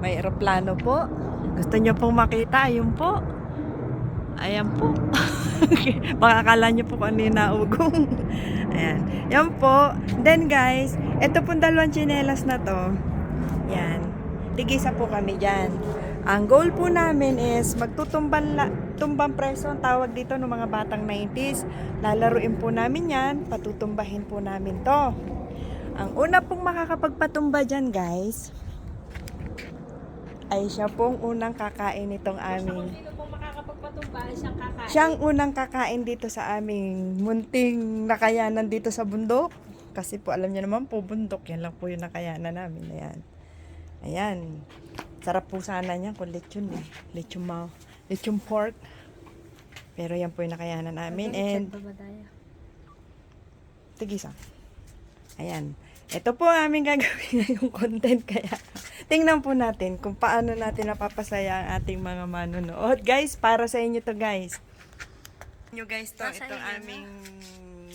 May eroplano po. Gusto nyo pong makita? Ayun po. Ayan po. Baka akala nyo po kung ano yung naugong. Ayan. Yan po. Then guys, ito pong dalawang tsinelas na to. Yan. Tigisa po kami dyan. Ang goal po namin is tumbang preso ang tawag dito ng mga batang 90s. Lalaruin po namin yan. Patutumbahin po namin to. Ang una pong makakapagpatumba dyan guys, ay siya pong unang kakain nitong aming. Sino pong makakapagpatumba ay siyang kakain. Siyang unang kakain dito sa aming munting nakayanan dito sa bundok. Kasi po alam niyo naman po bundok, yan lang po yung nakayanan namin. Ayan. Ayan. Sarap po sana niya kung lechon eh. Lechon pork. Pero yan po yung nakayanan namin. And tigisa. Ayan. Ito po ang aming gagawin ngayong content. Kaya tingnan po natin kung paano natin napapasaya ang ating mga manonood. Guys, para sa inyo to guys. Nyo guys to, itong aming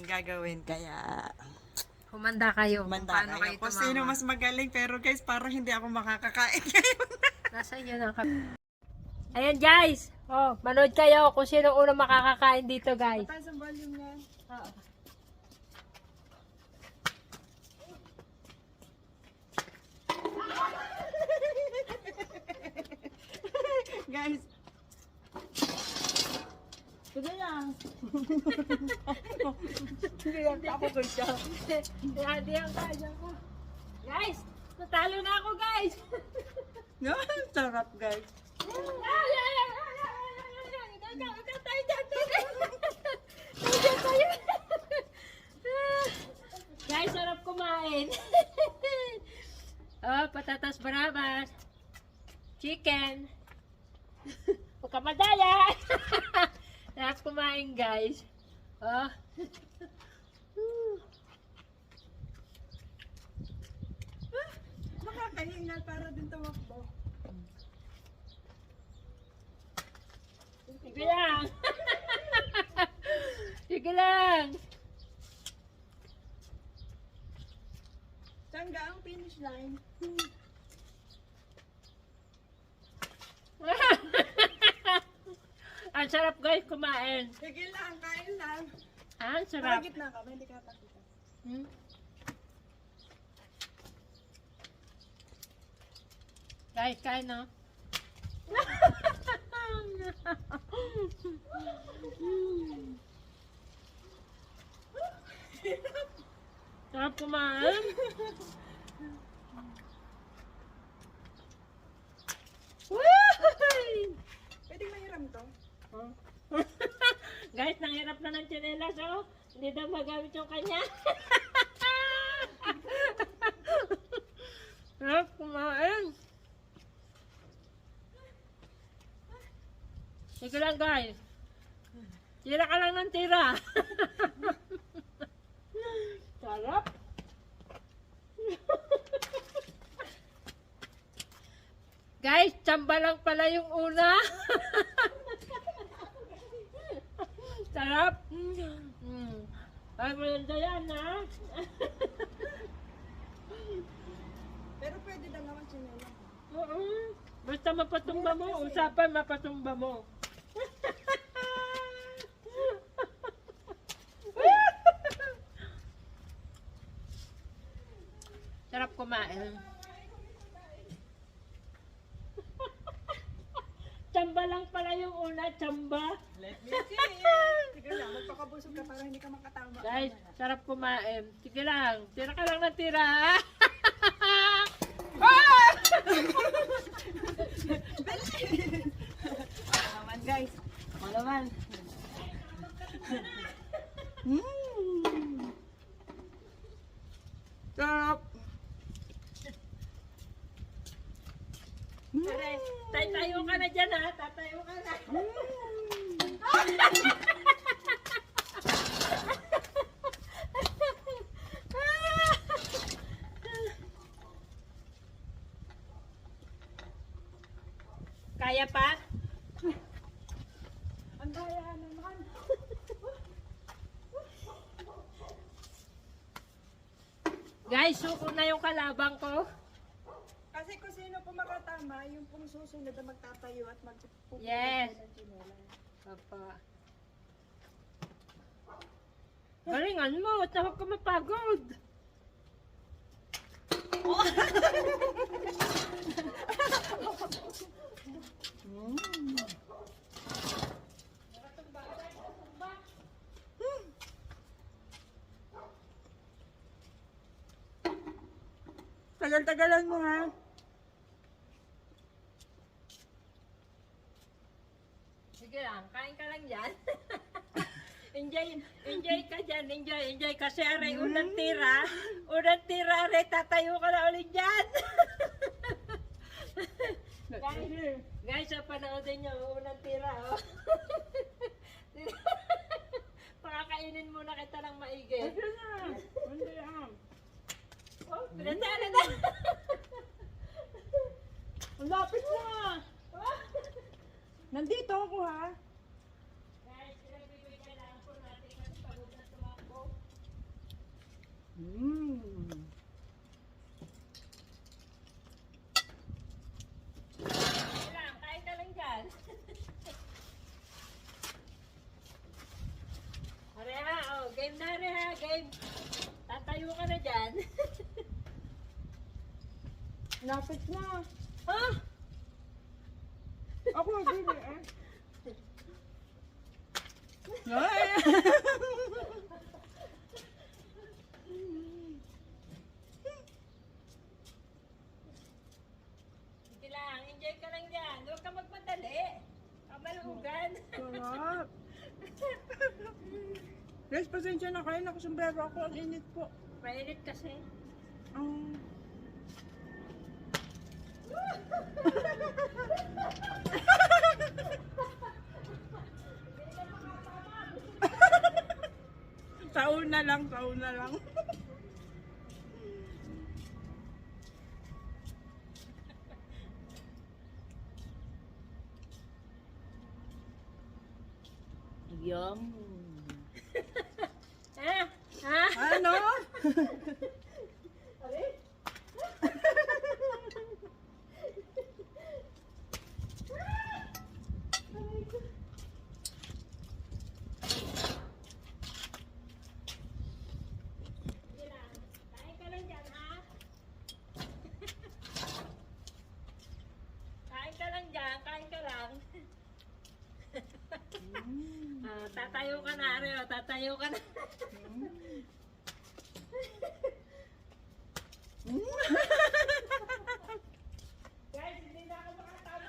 gagawin. Kaya Humanda kayo. manda Paano kayo. kayo Kung sino tumama. mas magaling. Pero guys, parang hindi ako makakakain ngayon. Nasa inyo na kami. Ayan guys. Oh, manood kayo kung sino unang makakakain dito guys. Mataas ang volume niya. Oo. Guys. Sige lang. Sige lang, ako ko siya. Hindi ang kaya ko. Guys, natalo na ako guys. Sarap guys. Guys, sarap kumain. Oh, patatas bravas. Chicken. Huwag ka madaya. Sarap kumain, guys. Oh. Nakakahingal para din tumakbo. Sige lang. Sige lang. Tangga ang finish line. Ang sarap guys kumain. Sige lang, kain lang. Ang Para sarap. gitna ka, hindi ka pakita. Hmm? Guys, kain no? Sarap kumain. Pwedeng mahiram to? Oh. Guys, nanghirap na ng tsinelas, oh. Hindi daw magamit yung kanya. Sarap kumain. Sige lang, guys. Tira ka lang ng tira. Sarap. Guys, tsamba lang pala yung una. Sarap. Ay, maganda yan, ha? Pero pwede dalawang chinela. Oo. Basta mapatumba mo. Usapan, mapatumba mo. Sarap kumain. Tsamba lang pala yung una, tsamba. Let me see. Sige lang, magpakabusog ka para hindi ka makatama. Guys, sarap kumain. Sige lang, tira ka lang ng tira. Naman guys. Malaman. Sarap. Tayo ka na dyan, ha? Tatayo ka na. Kaya pa? Ang daya naman. Guys, suko na yung kalabang ko. Kasi Kasi kung sino po makatama, yung pong susunod na magtatayo at magpupunta Yes. ng chinelas. Papa. Galingan mo, at huwag ka mapagod. Tagal-tagalan mo ha. Sige lang, kain ka lang dyan. enjoy ka dyan, enjoy. Kasi aray, unang tira, aray, tatayo ka na ulit dyan. guys, so panoodin nyo, unang tira, oh. Pakakainin muna kita ng maigi. Oh, pinatala na. Ang lapit na. Nandito ako ha. Guys, pinagbibigyan lang po natin kasi pagod na tumakbo. Sige lang, kain ka lang dyan. Are ha, oh, game na are ha, game. Tatayo ka na dyan. Lapit na. Ha? Ako magbili ah. Ay! Sige lang, enjoy ka lang dyan. Huwag ka magmadali. Kamalugan. Sarap. Guys, pasensya na kayo. Nakasombrero ako. Ang init po. Mainit kasi. Taon na lang. Yum. Ha? Ha? Ano? Sige lang. Kain ka lang dyan, ha? Kain ka lang dyan. Kain ka lang. Tatayo ka na, Areo. Tatayo ka na. Guys, hindi na ako makatama.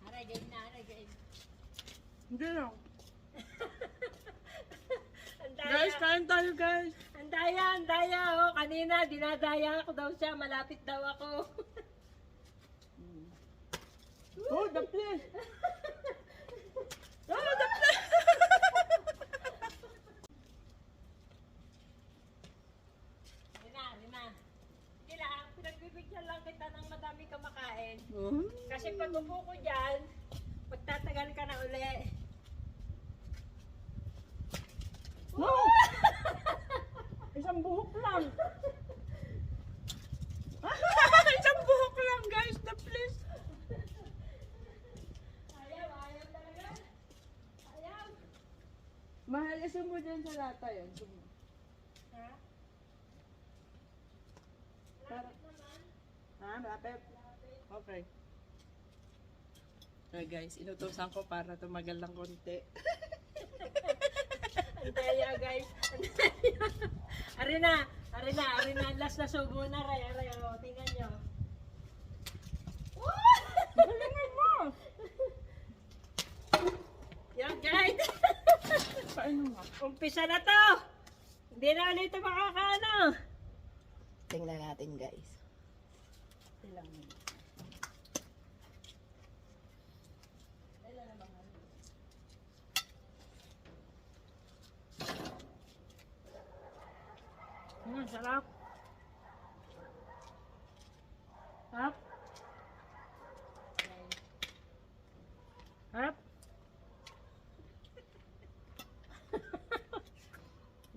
Aray, game na. Aray, game. Hindi lang. Ang daya. Guys, kain tayo guys. Ang daya. Oh. Kanina, dinadaya ako daw siya. Malapit daw ako. Oh, the place. Oh, the place. Rina. Sige lang, pinagbibigyan lang kita ng madami ka makain. Oh. Kasi pag upo ko dyan, magtatagal ka na uli. No! Isang buhok lang. Isang buhok lang guys, the place. Ayaw talaga. Ayaw. Mahal, mo dyan sa lata yun. Ha? Para... Ha, malapit? Okay. So guys, inutusan ko para tumagal ng konti. Ang daya guys. Arina. Last na subo na, Aray. Oh, tingnan nyo. Galingan mo! Yan guys. Paano nga? Umpisa na to. Hindi na ulit ito makakaano. Tingnan natin guys. Ilang Sarap. Sarap. Sarap.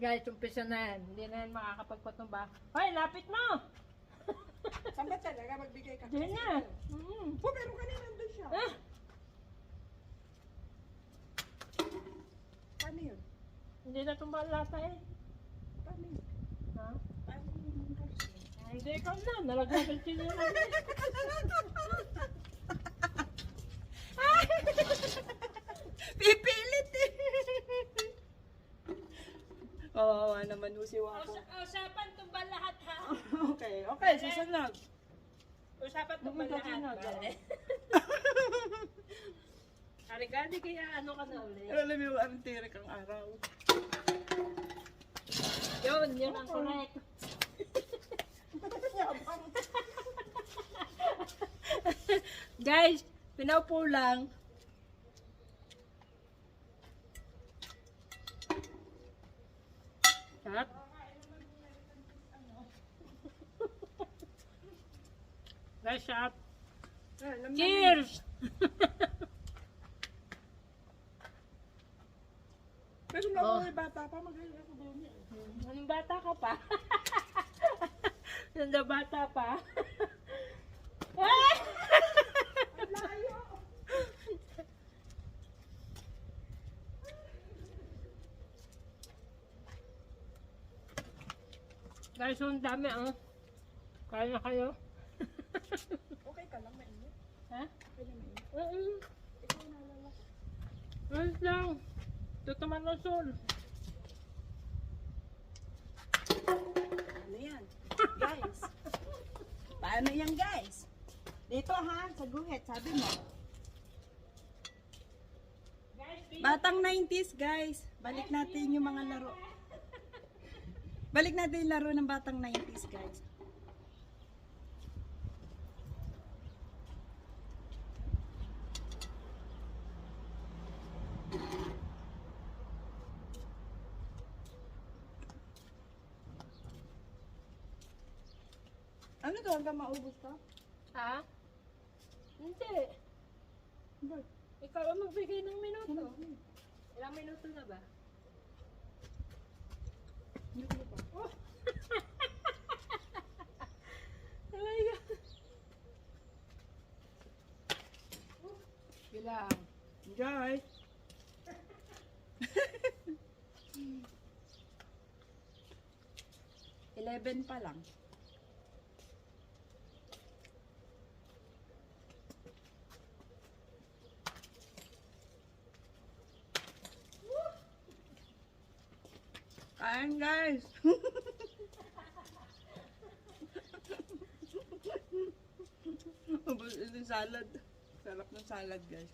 Guys, umpisa na yan. Hindi na yan makakapagpatumba. Hoy, lapit mo! Saan ba talaga magbigay ka? Diyan na. Oh, pero kanina nandun siya. Ah, Paano yun? hindi na tumba lata eh. Paano yun? Ha? Paano yun? Ay, hindi, ikaw na. Nalagyan ng sinyo na. Pipilit eh. Oo, naman ho si Wapo. Usapan tumba lahat ha. Okay, okay, susunod. Usapan tumba lahat. Bale. Arigadi kaya ano ka na ulit. Alam mo yung antirik ang araw. Yun ang correct. Guys, pinaupo lang. Sarap. Guys, sarap. Cheers! Pero na ako may bata pa, magaling ako doon eh. Anong bata ka pa? Nanda bata pa? Guys, ang dami ah. Kaya na kayo? Okay ka lang, mainit. Ha? Okay na mainit. Ikaw nalala. Ayos lang. Tutuman ng sol. Ano yan? Guys. Paano yan, guys? Dito ha, sa guhit, sabi mo. Batang 90s, guys. Balik natin yung mga laro. Balik natin yung laro ng batang 90s, guys. Ano to? Hanggang maubos ka? Ha? Hindi. Ba't? Ikaw ang magbigay ng minuto. Ilang minuto na ba? Hindi ko pa. Oh! Oh my God. Bilang. Guys. Eleven pa lang. Kain guys. Ito yung salad. Sarap ng salad guys.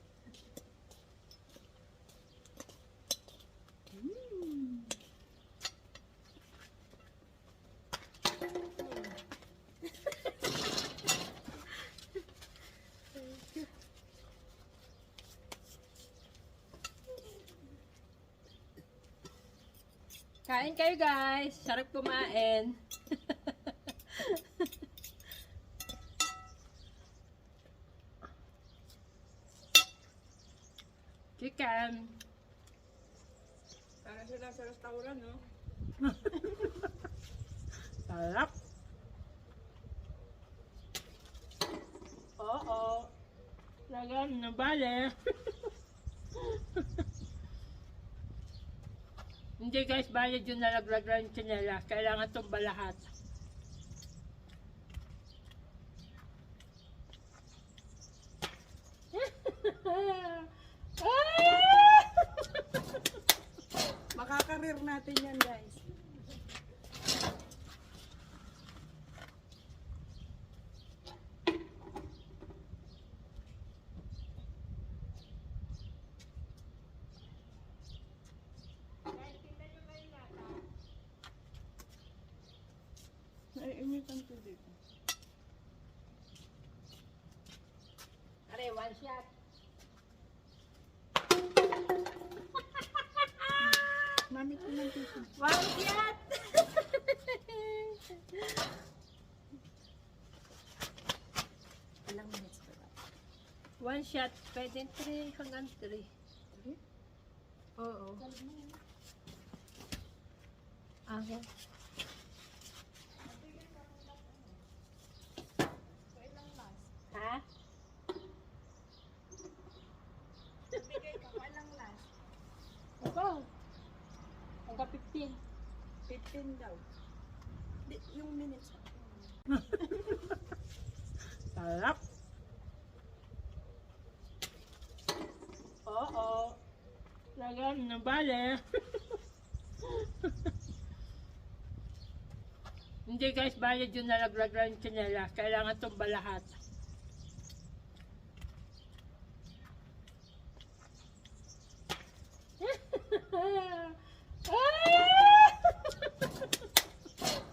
Kain kayo guys. Sarap kumain. Chicken. Para sila sa restaurant, no? Sarap. Oo. Lagyan na bale. Hindi guys, bale yung nalaglag lang yung tsinelas. Kailangan tumba lahat. Makakareer natin yan guys. Naiinitan ko dito. Are, one shot. Mami ko ng tissue. One shot! Ilang minutes ba ba? One shot. Pwede 3 hanggang 3. Oo. Ako. Ha? Bigay ka, walang last. Ako. Hangga 15. 15 daw. Yung minutes. Sarap. Oo. Lagyan ng bale. Hindi guys, bayad yung nalaglag lang yung tsinelas. Kailangan tumba lahat.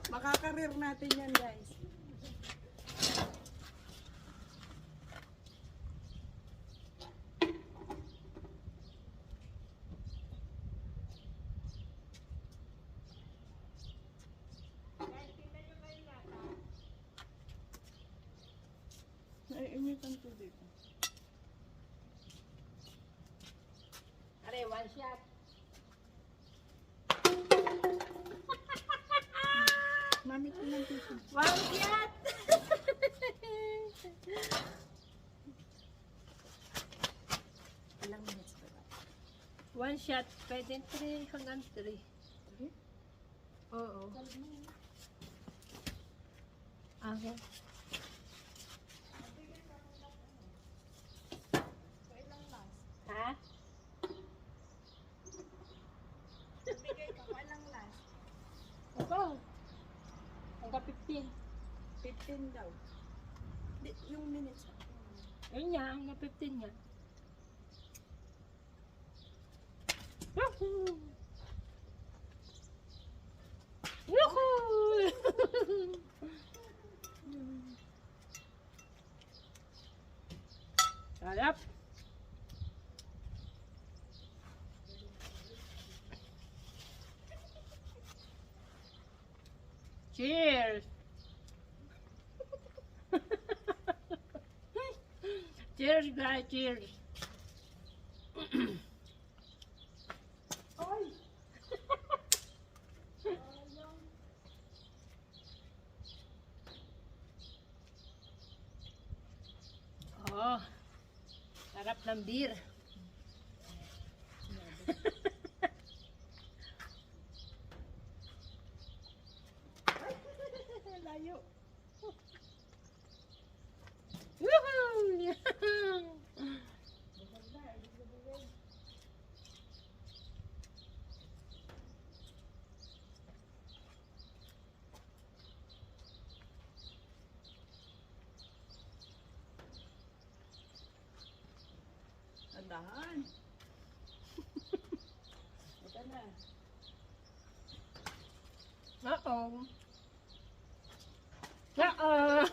Makakareer natin yan, guys. Naiinit ang tubig. Are, one shot. Mami ko ng tissue. One shot! Ilang minutes ba? One shot, pwede 3 hanggang 3. Oo. Ako. Ha? Bigay ka, walang last. Ako. Hangga 15. 15 daw. Yung minutes. Ayun nga, hangga 15 nga. Yahoo! Yahoo! Sarap! Cheers! Cheers guys, cheers! Oy! Oh, sarap ng beer. Layo. Woohoo! Andahan. Ito na. Oo. Oo.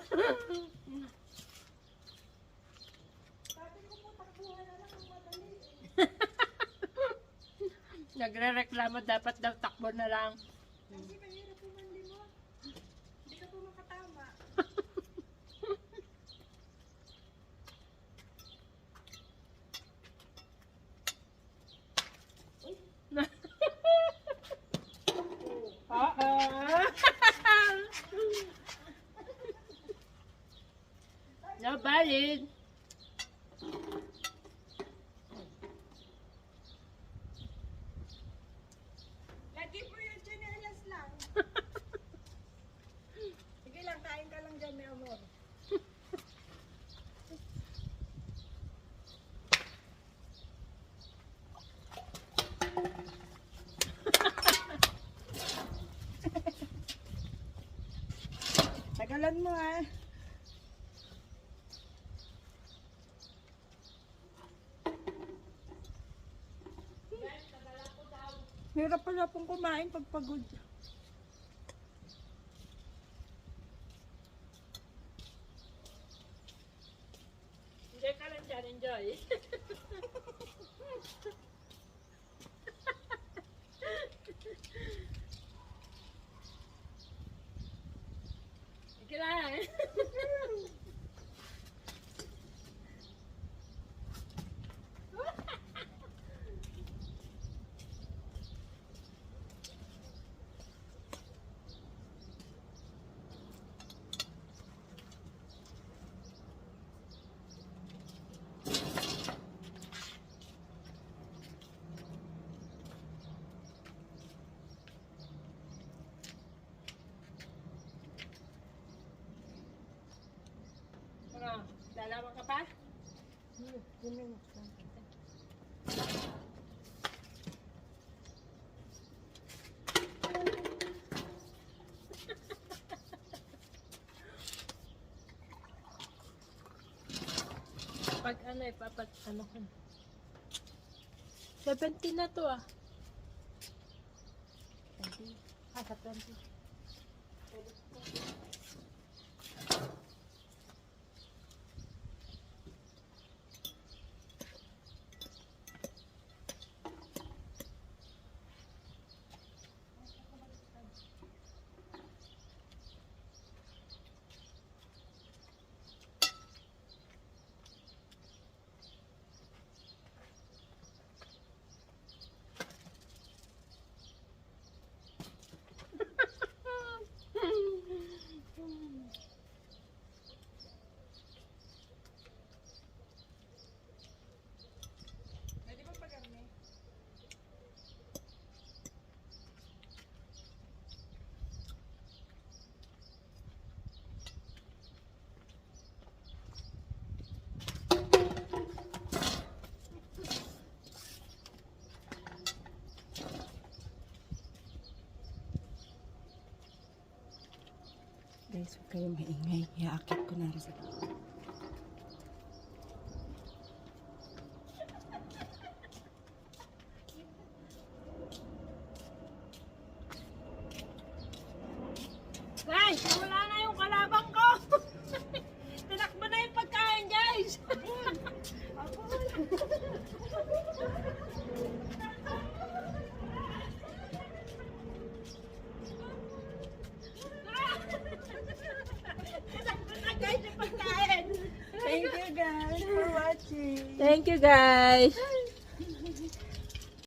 Sabi ko po, takbuhan na lang ang madali. Nagre-reklamo dapat daw takbo na lang. Kasi mahirap pumandi mo. Hindi ka po makatama. Oo. No valid. Lagi po yung tsinelas lang. Sige lang, kain ka lang dyan, may amor. Tagalan mo ah. Hirap pala pong kumain pag pagod. Enjoy ka lang dyan, enjoy. Sige lang. Pag ano ano ko. 17 na to ah. 20. Sa 20. Guys, huwag kayong maingay. Iaakit ko na rin sa Guys, wala na yung kalabang ko. Tinakbo na yung pagkain, guys. Tinakbo na guys yung pagkain. Thank you guys for watching. Thank you guys.